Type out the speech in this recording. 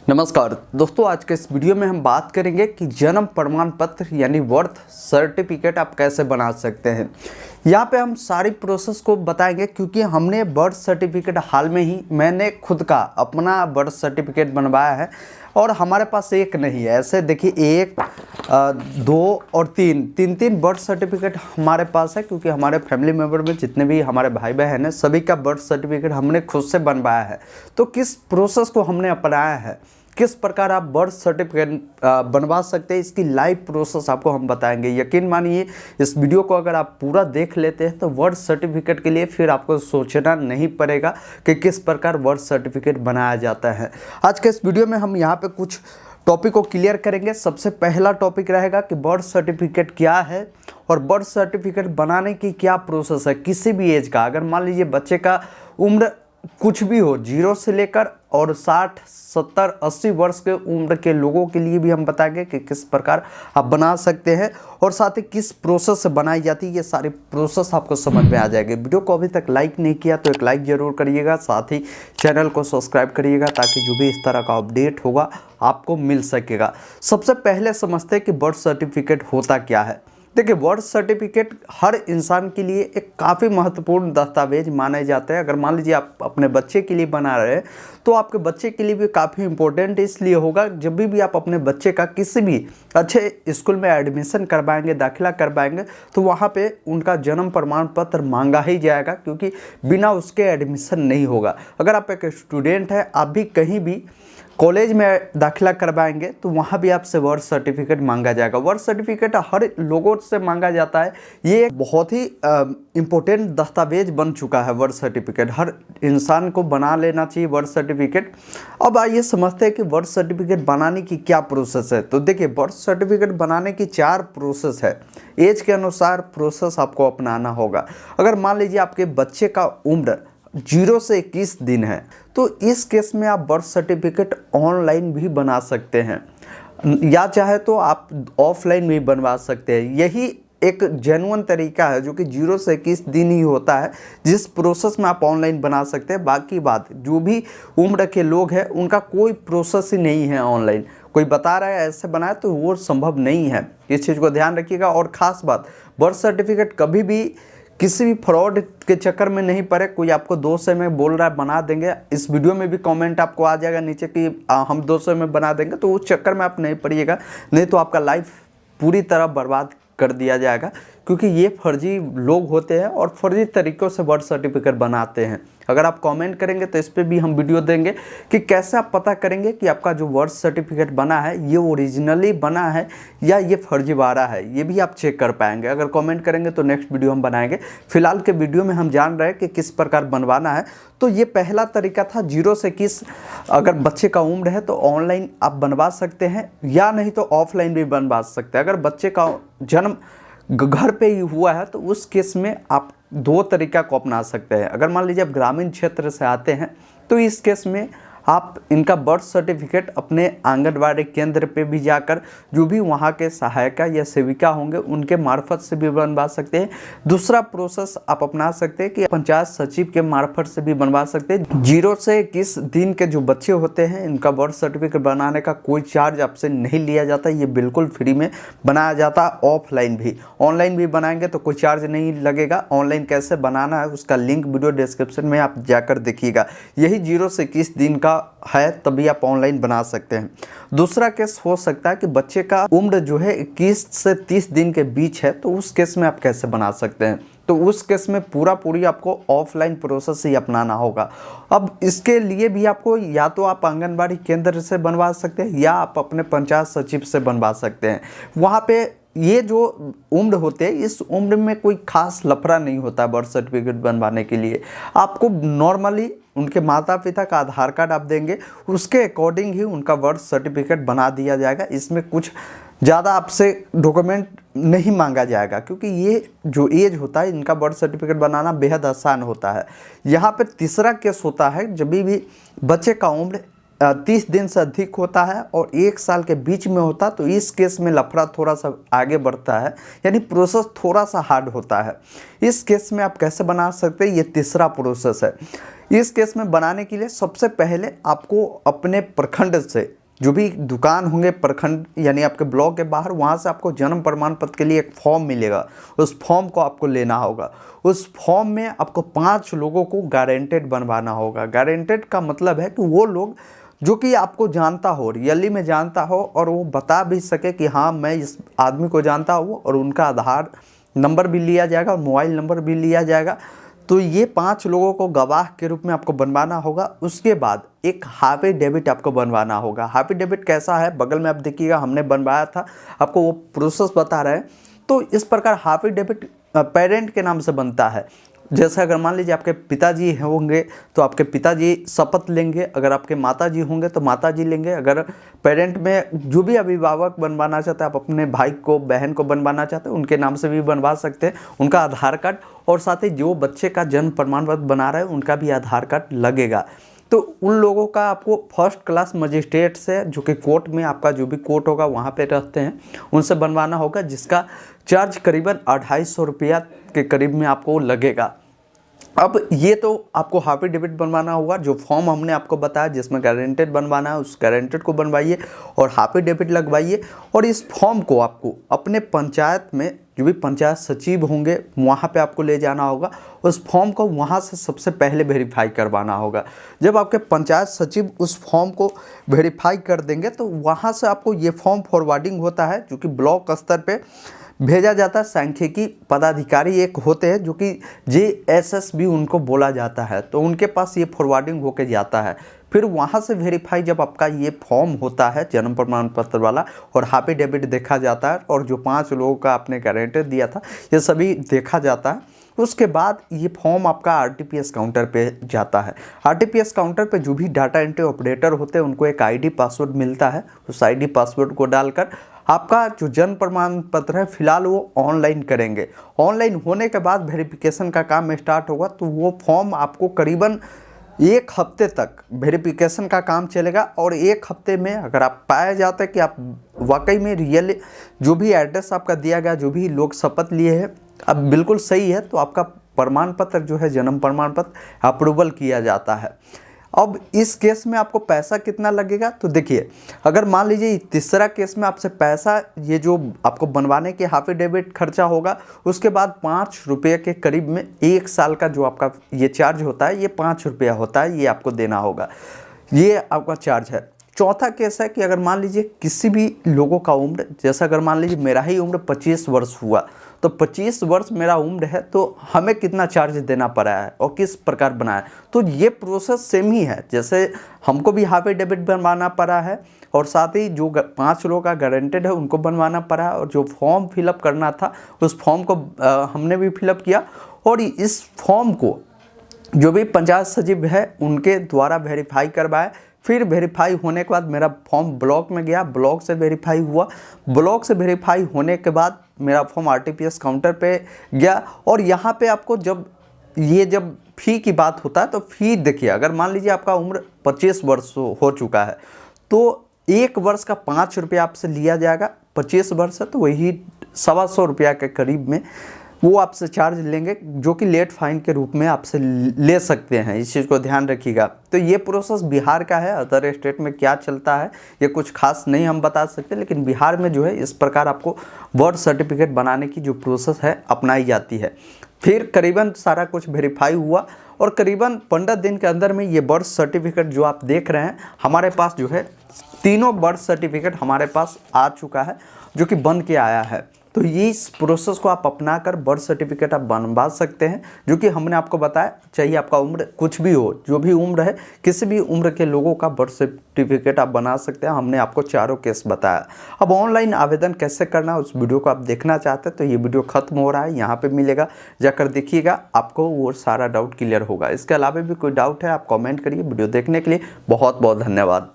नमस्कार दोस्तों, आज के इस वीडियो में हम बात करेंगे कि जन्म प्रमाण पत्र यानी बर्थ सर्टिफिकेट आप कैसे बना सकते हैं। यहाँ पे हम सारी प्रोसेस को बताएंगे क्योंकि हमने बर्थ सर्टिफिकेट हाल में ही मैंने खुद का अपना बर्थ सर्टिफिकेट बनवाया है और हमारे पास एक नहीं है। ऐसे देखिए एक दो और तीन बर्थ सर्टिफिकेट हमारे पास है क्योंकि हमारे फैमिली मेम्बर में जितने भी हमारे भाई बहन हैं सभी का बर्थ सर्टिफिकेट हमने खुद से बनवाया है। तो किस प्रोसेस को हमने अपनाया है, किस प्रकार आप बर्थ सर्टिफिकेट बनवा सकते हैं, इसकी लाइव प्रोसेस आपको हम बताएंगे। यकीन मानिए इस वीडियो को अगर आप पूरा देख लेते हैं तो बर्थ सर्टिफिकेट के लिए फिर आपको सोचना नहीं पड़ेगा कि किस प्रकार बर्थ सर्टिफिकेट बनाया जाता है। आज के इस वीडियो में हम यहाँ पे कुछ टॉपिक को क्लियर करेंगे। सबसे पहला टॉपिक रहेगा कि बर्थ सर्टिफिकेट क्या है और बर्थ सर्टिफिकेट बनाने की क्या प्रोसेस है। किसी भी एज का, अगर मान लीजिए बच्चे का उम्र कुछ भी हो, 0 से लेकर और 60, 70, 80 वर्ष के उम्र के लोगों के लिए भी हम बताएंगे कि किस प्रकार आप बना सकते हैं और साथ ही किस प्रोसेस से बनाई जाती है। ये सारी प्रोसेस आपको समझ में आ जाएगी। वीडियो को अभी तक लाइक नहीं किया तो एक लाइक ज़रूर करिएगा, साथ ही चैनल को सब्सक्राइब करिएगा ताकि जो भी इस तरह का अपडेट होगा आपको मिल सकेगा। सबसे पहले समझते हैं कि बर्थ सर्टिफिकेट होता क्या है। देखिए, बर्थ सर्टिफिकेट हर इंसान के लिए एक काफ़ी महत्वपूर्ण दस्तावेज माने जाते हैं। अगर मान लीजिए आप अपने बच्चे के लिए बना रहे हैं तो आपके बच्चे के लिए भी काफ़ी इम्पोर्टेंट इसलिए होगा। जब भी आप अपने बच्चे का किसी भी अच्छे स्कूल में एडमिशन करवाएंगे, दाखिला करवाएंगे तो वहाँ पे उनका जन्म प्रमाण पत्र मांगा ही जाएगा क्योंकि बिना उसके एडमिशन नहीं होगा। अगर आप एक स्टूडेंट हैं, आप भी कहीं भी कॉलेज में दाखिला करवाएंगे तो वहाँ भी आपसे बर्थ सर्टिफिकेट मांगा जाएगा। बर्थ सर्टिफिकेट हर लोगों से मांगा जाता है। ये एक बहुत ही इम्पोर्टेंट दस्तावेज बन चुका है। बर्थ सर्टिफिकेट हर इंसान को बना लेना चाहिए बर्थ सर्टिफिकेट। अब आइए समझते हैं कि बर्थ सर्टिफिकेट बनाने की क्या प्रोसेस है। तो देखिए, बर्थ सर्टिफिकेट बनाने की 4 प्रोसेस है। एज के अनुसार प्रोसेस आपको अपनाना होगा। अगर मान लीजिए आपके बच्चे का उम्र 0 से 21 दिन है तो इस केस में आप बर्थ सर्टिफिकेट ऑनलाइन भी बना सकते हैं या चाहे तो आप ऑफलाइन भी बनवा सकते हैं। यही एक जेन्युइन तरीका है जो कि 0 से 21 दिन ही होता है, जिस प्रोसेस में आप ऑनलाइन बना सकते हैं। बाकी बात जो भी उम्र के लोग हैं उनका कोई प्रोसेस ही नहीं है ऑनलाइन। कोई बता रहा है ऐसे बनाए तो वो संभव नहीं है। इस चीज़ को ध्यान रखिएगा। और ख़ास बात, बर्थ सर्टिफिकेट कभी भी किसी भी फ्रॉड के चक्कर में नहीं पड़े। कोई आपको 200 में बोल रहा है बना देंगे, इस वीडियो में भी कमेंट आपको आ जाएगा नीचे कि हम 200 में बना देंगे, तो उस चक्कर में आप नहीं पड़िएगा, नहीं तो आपका लाइफ पूरी तरह बर्बाद कर दिया जाएगा। क्योंकि ये फर्जी लोग होते हैं और फर्जी तरीक़ों से बर्थ सर्टिफिकेट बनाते हैं। अगर आप कमेंट करेंगे तो इस पर भी हम वीडियो देंगे कि कैसे आप पता करेंगे कि आपका जो बर्थ सर्टिफिकेट बना है ये ओरिजिनली बना है या ये फर्जीवाड़ा है, ये भी आप चेक कर पाएंगे। अगर कमेंट करेंगे तो नेक्स्ट वीडियो हम बनाएंगे। फिलहाल के वीडियो में हम जान रहे हैं कि किस प्रकार बनवाना है। तो ये पहला तरीका था 0 से 21 अगर बच्चे का उम्र है तो ऑनलाइन आप बनवा सकते हैं या नहीं तो ऑफलाइन भी बनवा सकते हैं। अगर बच्चे का जन्म घर पे ही हुआ है तो उस केस में आप 2 तरीका को अपना सकते हैं। अगर मान लीजिए आप ग्रामीण क्षेत्र से आते हैं तो इस केस में आप इनका बर्थ सर्टिफिकेट अपने आंगनबाड़ी केंद्र पे भी जाकर जो भी वहाँ के सहायिका या सेविका होंगे उनके मार्फत से भी बनवा सकते हैं। दूसरा प्रोसेस आप अपना सकते हैं कि पंचायत सचिव के मार्फत से भी बनवा सकते हैं। 0 से 21 दिन के जो बच्चे होते हैं इनका बर्थ सर्टिफिकेट बनाने का कोई चार्ज आपसे नहीं लिया जाता, ये बिल्कुल फ्री में बनाया जाता है। ऑफलाइन भी, ऑनलाइन भी बनाएंगे तो कोई चार्ज नहीं लगेगा। ऑनलाइन कैसे बनाना है उसका लिंक वीडियो डिस्क्रिप्शन में आप जाकर देखिएगा। यही 0 से 21 दिन का है तभी आप ऑनलाइन बना सकते हैं। दूसरा केस हो सकता है कि बच्चे का उम्र जो है 21 से 30 दिन के बीच है, तो उस केस में आप कैसे बना सकते हैं। तो उस केस में पूरी आपको ऑफलाइन प्रोसेस ही अपनाना होगा। अब इसके लिए भी आपको या तो आप आंगनबाड़ी केंद्र से बनवा सकते हैं या आप अपने पंचायत सचिव से बनवा सकते हैं। वहाँ पे ये जो उम्र होते हैं इस उम्र में कोई खास लफड़ा नहीं होता बर्थ सर्टिफिकेट बनवाने के लिए। आपको नॉर्मली उनके माता पिता का आधार कार्ड आप देंगे, उसके अकॉर्डिंग ही उनका बर्थ सर्टिफिकेट बना दिया जाएगा। इसमें कुछ ज़्यादा आपसे डॉक्यूमेंट नहीं मांगा जाएगा क्योंकि ये जो एज होता है इनका बर्थ सर्टिफिकेट बनाना बेहद आसान होता है। यहाँ पर तीसरा केस होता है जब भी बच्चे का उम्र 30 दिन से अधिक होता है और 1 साल के बीच में होता है तो इस केस में लफड़ा थोड़ा सा आगे बढ़ता है, यानी प्रोसेस थोड़ा सा हार्ड होता है। इस केस में आप कैसे बना सकते हैं, ये तीसरा प्रोसेस है। इस केस में बनाने के लिए सबसे पहले आपको अपने प्रखंड से जो भी दुकान होंगे प्रखंड यानी आपके ब्लॉक के बाहर, वहाँ से आपको जन्म प्रमाण पत्र के लिए एक फॉर्म मिलेगा। उस फॉर्म को आपको लेना होगा। उस फॉर्म में आपको 5 लोगों को गारंटेड बनवाना होगा। गारंटेड का मतलब है कि वो लोग जो कि आपको जानता हो, रियली में जानता हो और वो बता भी सके कि हाँ मैं इस आदमी को जानता हूँ, और उनका आधार नंबर भी लिया जाएगा और मोबाइल नंबर भी लिया जाएगा। तो ये 5 लोगों को गवाह के रूप में आपको बनवाना होगा। उसके बाद एक एफिडेविट आपको बनवाना होगा। एफिडेविट कैसा है, बगल में आप देखिएगा, हमने बनवाया था, आपको वो प्रोसेस बता रहे हैं। तो इस प्रकार एफिडेविट पेरेंट के नाम से बनता है। जैसे अगर मान लीजिए आपके पिताजी होंगे तो आपके पिताजी शपथ लेंगे, अगर आपके माताजी होंगे तो माताजी लेंगे। अगर पेरेंट में जो भी अभिभावक बनवाना चाहते हैं, आप अपने भाई को बहन को बनवाना चाहते हैं, उनके नाम से भी बनवा सकते हैं, उनका आधार कार्ड, और साथ ही जो बच्चे का जन्म प्रमाण पत्र बना रहे हैं उनका भी आधार कार्ड लगेगा। तो उन लोगों का आपको फर्स्ट क्लास मजिस्ट्रेट से, जो कि कोर्ट में आपका जो भी कोर्ट होगा वहाँ पे रहते हैं, उनसे बनवाना होगा, जिसका चार्ज करीबन 250 रुपया के करीब में आपको लगेगा। अब ये तो आपको एफिडेविट बनवाना होगा। जो फॉर्म हमने आपको बताया जिसमें गारंटेड बनवाना है, उस गारंटेड को बनवाइए और एफिडेविट लगवाइए। और इस फॉर्म को आपको अपने पंचायत में जो भी पंचायत सचिव होंगे वहाँ पे आपको ले जाना होगा। उस फॉर्म को वहाँ से सबसे पहले वेरीफाई करवाना होगा। जब आपके पंचायत सचिव उस फॉर्म को वेरीफाई कर देंगे तो वहाँ से आपको ये फॉर्म फॉरवर्डिंग होता है, जो कि ब्लॉक स्तर पे भेजा जाता है। सांख्यिकी पदाधिकारी एक होते हैं जो कि JSS भी उनको बोला जाता है, तो उनके पास ये फॉरवर्डिंग होके जाता है। फिर वहाँ से वेरीफाई जब आपका ये फॉर्म होता है जन्म प्रमाण पत्र वाला और एफिडेविट देखा जाता है, और जो 5 लोगों का आपने गारंटी दिया था ये सभी देखा जाता है, उसके बाद ये फॉर्म आपका RTPS काउंटर पे जाता है। RTPS काउंटर पे जो भी डाटा एंट्री ऑपरेटर होते हैं उनको एक ID पासवर्ड मिलता है। उस ID पासवर्ड को डालकर आपका जो जन्म प्रमाण पत्र है फिलहाल वो ऑनलाइन करेंगे। ऑनलाइन होने के बाद वेरिफिकेशन का काम स्टार्ट होगा, तो वो फॉर्म आपको करीबन 1 हफ्ते तक वेरिफिकेशन का काम चलेगा। और 1 हफ्ते में अगर आप पाया जाता है कि आप वाकई में रियल जो भी एड्रेस आपका दिया गया, जो भी लोग शपथ लिए हैं अब बिल्कुल सही है, तो आपका प्रमाण पत्र जो है जन्म प्रमाण पत्र अप्रूवल किया जाता है। अब इस केस में आपको पैसा कितना लगेगा, तो देखिए अगर मान लीजिए तीसरा केस में आपसे पैसा ये जो आपको बनवाने के एफिडेविट खर्चा होगा, उसके बाद 5 रुपये के करीब में 1 साल का जो आपका ये चार्ज होता है, ये 5 रुपया होता है, ये आपको देना होगा, ये आपका चार्ज है। चौथा केस है कि अगर मान लीजिए किसी भी लोगों का उम्र, जैसा अगर मान लीजिए मेरा ही उम्र 25 वर्ष हुआ, तो 25 वर्ष मेरा उम्र है, तो हमें कितना चार्ज देना पड़ा है और किस प्रकार बनाया, तो ये प्रोसेस सेम ही है। जैसे हमको भी एफिडेविट बनवाना पड़ा है और साथ ही जो 5 लोगों का गारंटेड है उनको बनवाना पड़ा है, और जो फॉर्म फिलअप करना था उस फॉर्म को हमने भी फिलअप किया। और इस फॉर्म को जो भी पंचायत सचिव है उनके द्वारा वेरीफाई करवाए। फिर वेरीफाई होने के बाद मेरा फॉर्म ब्लॉक में गया, ब्लॉक से वेरीफाई हुआ, ब्लॉक से वेरीफाई होने के बाद मेरा फॉर्म RTPS काउंटर पे गया। और यहाँ पे आपको जब फ़ी की बात होता है तो फ़ी देखिए, अगर मान लीजिए आपका उम्र 25 वर्ष हो चुका है तो 1 वर्ष का 5 रुपया आपसे लिया जाएगा। 25 वर्ष है तो वही 125 रुपया के करीब में वो आपसे चार्ज लेंगे, जो कि लेट फाइन के रूप में आपसे ले सकते हैं। इस चीज़ को ध्यान रखिएगा। तो ये प्रोसेस बिहार का है, अदर स्टेट में क्या चलता है ये कुछ खास नहीं हम बता सकते, लेकिन बिहार में जो है इस प्रकार आपको बर्थ सर्टिफिकेट बनाने की जो प्रोसेस है अपनाई जाती है। फिर करीबन सारा कुछ वेरीफाई हुआ और करीबन 15 दिन के अंदर में ये बर्थ सर्टिफिकेट जो आप देख रहे हैं हमारे पास जो है, तीनों बर्थ सर्टिफिकेट हमारे पास आ चुका है, जो कि बन के आया है। तो ये इस प्रोसेस को आप अपनाकर बर्थ सर्टिफिकेट आप बनवा सकते हैं, जो कि हमने आपको बताया। चाहिए आपका उम्र कुछ भी हो, जो भी उम्र है, किसी भी उम्र के लोगों का बर्थ सर्टिफिकेट आप बना सकते हैं। हमने आपको चारों केस बताया। अब ऑनलाइन आवेदन कैसे करना है उस वीडियो को आप देखना चाहते हैं तो ये वीडियो खत्म हो रहा है, यहाँ पे मिलेगा, जाकर देखिएगा, आपको वो सारा डाउट क्लियर होगा। इसके अलावा भी कोई डाउट है आप कमेंट करिए। वीडियो देखने के लिए बहुत बहुत धन्यवाद।